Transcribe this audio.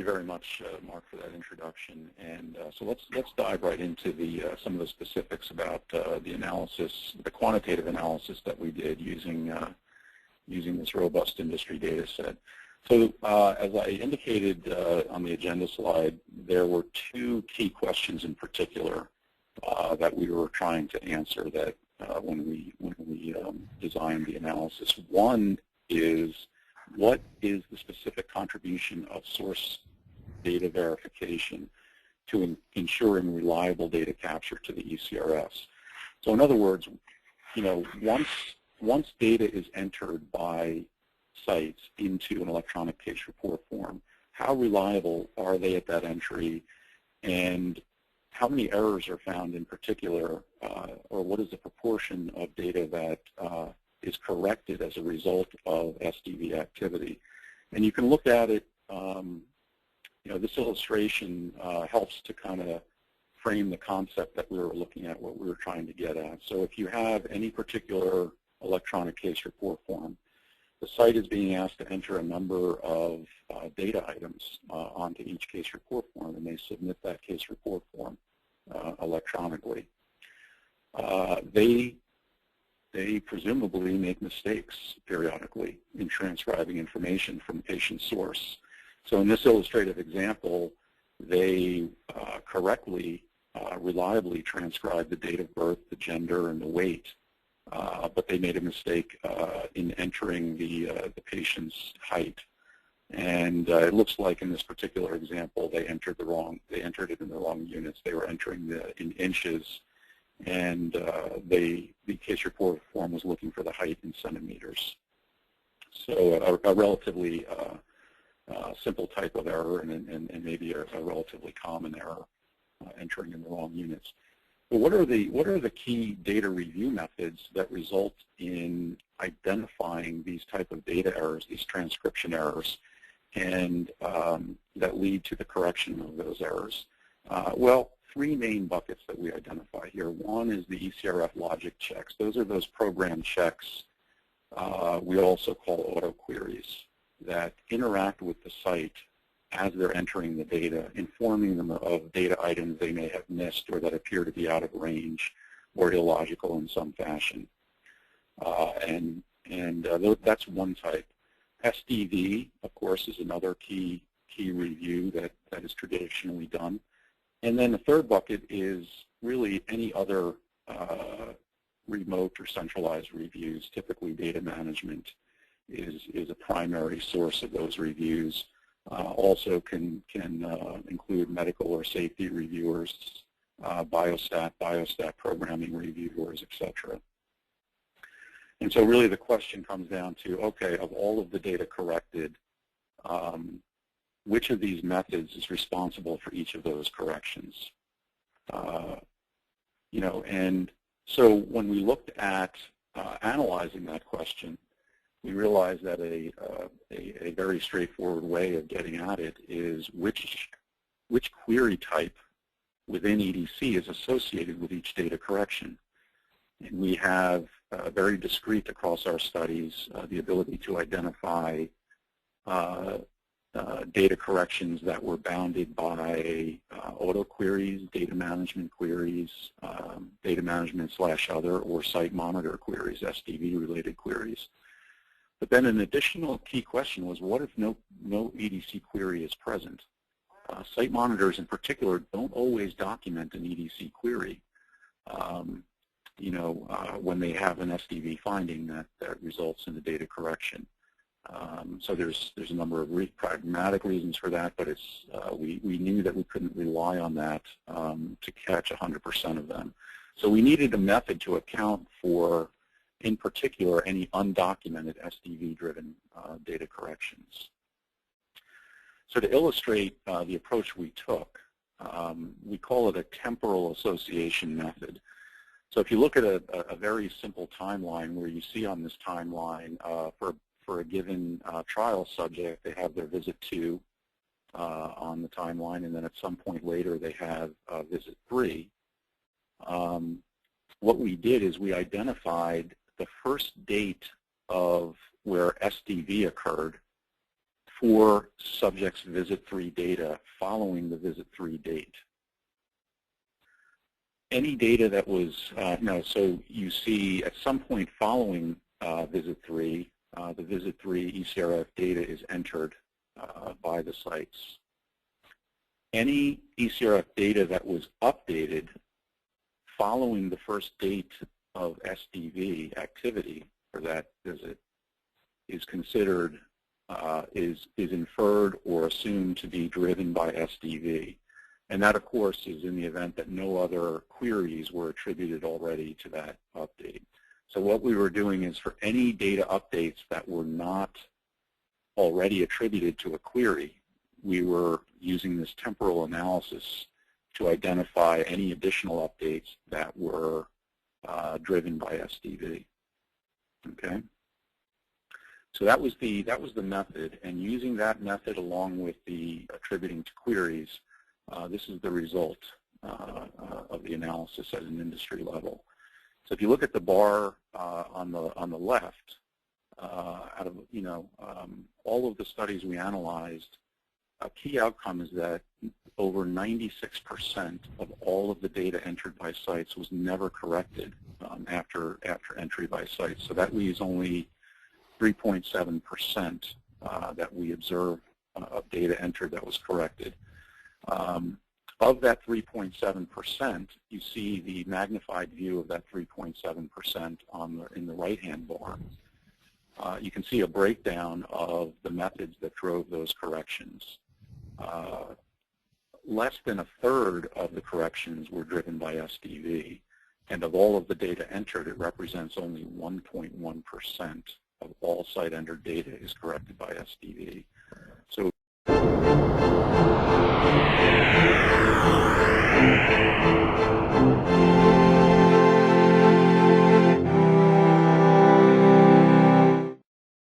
you very much, Mark, for that introduction. And so let's dive right into some of the specifics about the analysis, the quantitative analysis that we did using this robust industry data set. So as I indicated on the agenda slide, there were two key questions in particular that we were trying to answer that when we designed the analysis. One is, what is the specific contribution of source data verification to ensuring reliable data capture to the ECRS? So in other words, once data is entered by sites into an electronic case report form, how reliable are they at that entry, and how many errors are found in particular, or what is the proportion of data that is corrected as a result of SDV activity? And you can look at it, this illustration helps to kind of frame the concept that we were looking at, what we were trying to get at. So if you have any particular electronic case report form, the site is being asked to enter a number of data items onto each case report form, and they submit that case report form electronically. They presumably make mistakes periodically in transcribing information from patient source. So in this illustrative example, they correctly, reliably transcribed the date of birth, the gender, and the weight, but they made a mistake in entering the patient's height. And it looks like in this particular example, they entered it in the wrong units. They were entering in inches, and the case report form was looking for the height in centimeters. So a relatively simple type of error, and maybe a relatively common error, entering in the wrong units. But what are the key data review methods that result in identifying these type of data errors, these transcription errors, and that lead to the correction of those errors? Well, three main buckets that we identify here. One is the ECRF logic checks. Those are those program checks we also call auto queries that interact with the site as they're entering the data, informing them of data items they may have missed or that appear to be out of range or illogical in some fashion. That's one type. SDV, of course, is another key review that is traditionally done. And then the third bucket is really any other remote or centralized reviews. Typically, data management is a primary source of those reviews. Also can include medical or safety reviewers, biostat programming reviewers, etc. And so really the question comes down to, okay, of all of the data corrected, which of these methods is responsible for each of those corrections? And so when we looked at analyzing that question, we realized that a very straightforward way of getting at it is which query type within EDC is associated with each data correction. And we have very discrete across our studies the ability to identify data corrections that were bounded by auto queries, data management queries, data management / other, or site monitor queries, SDV related queries. But then an additional key question was, what if no EDC query is present? Site monitors in particular don't always document an EDC query, when they have an SDV finding that results in the data correction. So there's a number of pragmatic reasons for that, but we knew that we couldn't rely on that to catch 100% of them. So we needed a method to account for, in particular, any undocumented SDV-driven data corrections. So to illustrate the approach we took, we call it a temporal association method. So if you look at a very simple timeline where you see on this timeline for a given trial subject, they have their visit 2 on the timeline, and then at some point later they have visit 3. What we did is we identified the first date of where SDV occurred for subjects' visit 3 data following the visit 3 date. Any data that was, so you see at some point following visit 3, the visit 3 ECRF data is entered by the sites. Any ECRF data that was updated following the first date of SDV activity for that visit is considered, is inferred or assumed to be driven by SDV. And that, of course, is in the event that no other queries were attributed already to that update. So what we were doing is for any data updates that were not already attributed to a query, we were using this temporal analysis to identify any additional updates that were driven by SDV. Okay. So that was the method, and using that method along with the attributing to queries, this is the result of the analysis at an industry level. So if you look at the bar on the left, out of all of the studies we analyzed, a key outcome is that over 96% of all of the data entered by sites was never corrected after entry by sites. So that leaves only 3.7% that we observed of data entered that was corrected. Of that 3.7%, you see the magnified view of that 3.7% in the right-hand bar. You can see a breakdown of the methods that drove those corrections. Less than a third of the corrections were driven by SDV, and of all of the data entered, it represents only 1.1% of all site-entered data is corrected by SDV. So